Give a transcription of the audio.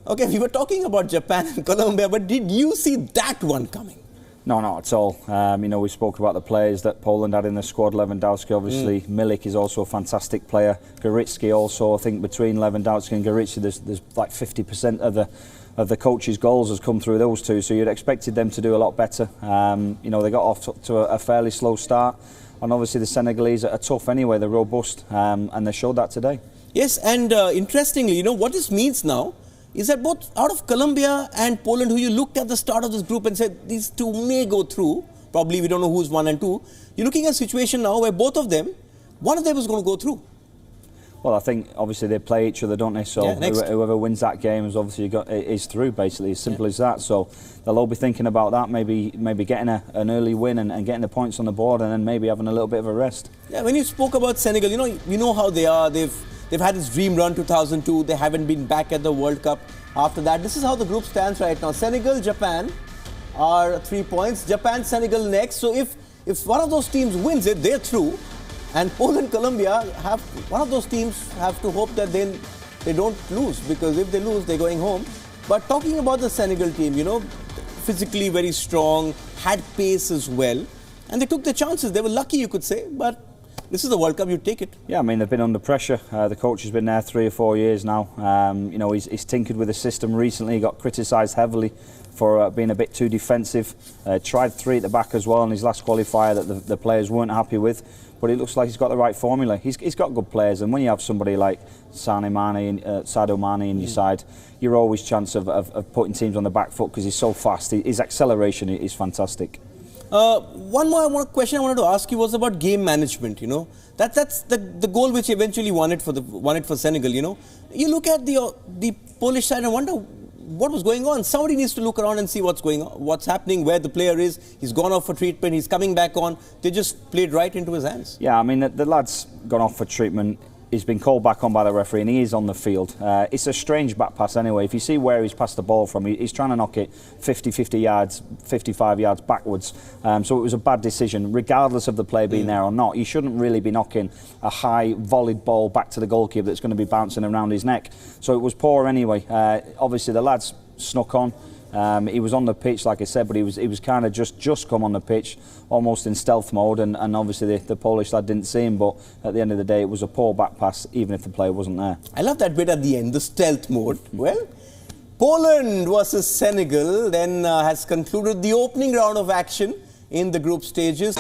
Okay, we were talking about Japan and Colombia, but did you see that one coming? No, not at all. We spoke about the players that Poland had in the squad. Lewandowski, obviously. Milik is also a fantastic player. Goretzka also. I think between Lewandowski and Goretzka, there's like 50% of the coach's goals has come through those two. So you'd expected them to do a lot better. They got off to a fairly slow start. And obviously the Senegalese are tough anyway. They're robust. And they showed that today. Yes, and interestingly, what this means now is that both out of Colombia and Poland, who you looked at the start of this group and said these two may go through, probably we don't know who's 1 and 2, you're looking at a situation now where both of them, one of them is going to go through. Well, I think obviously they play each other, don't they? So whoever wins that game is obviously is through, basically, as simple as that. So they'll all be thinking about that, maybe getting an early win and getting the points on the board, and then maybe having a little bit of a rest. Yeah, when you spoke about Senegal, you know how they are. They've had this dream run 2002. They haven't been back at the World Cup after that. This is how the group stands right now. Senegal, Japan are 3 points. Japan, Senegal next. So if one of those teams wins it, they're through. And Poland, Colombia, one of those teams have to hope that they don't lose, because if they lose, they're going home. But talking about the Senegal team, physically very strong, had pace as well. And they took their chances. They were lucky, you could say, but this is the World Cup, you take it. Yeah, I mean, they've been under pressure. The coach has been there 3 or 4 years now. He's tinkered with the system recently. He got criticised heavily for being a bit too defensive. Tried 3 at the back as well in his last qualifier that the players weren't happy with. But it looks like he's got the right formula. He's got good players, and when you have somebody like Sadia Mane in your side, you're always chance of putting teams on the back foot because he's so fast. His acceleration is fantastic. One more question I wanted to ask you was about game management. That's the goal which eventually won it for Senegal. You look at the Polish side and wonder what was going on. Somebody needs to look around and see what's going on, what's happening, where the player is. He's gone off for treatment. He's coming back on. They just played right into his hands. Yeah, I mean the lad's gone off for treatment. He's been called back on by the referee and he is on the field. It's a strange back pass anyway. If you see where he's passed the ball from, he's trying to knock it 50 yards, 55 yards backwards. So it was a bad decision, regardless of the play being there or not. You shouldn't really be knocking a high volleyed ball back to the goalkeeper that's going to be bouncing around his neck. So it was poor anyway. Obviously the lad's snuck on. He was on the pitch, like I said, but he was kind of just come on the pitch, almost in stealth mode, and obviously the Polish lad didn't see him, but at the end of the day it was a poor back pass, even if the player wasn't there. I love that bit at the end, the stealth mode. Well, Poland versus Senegal then has concluded the opening round of action in the group stages.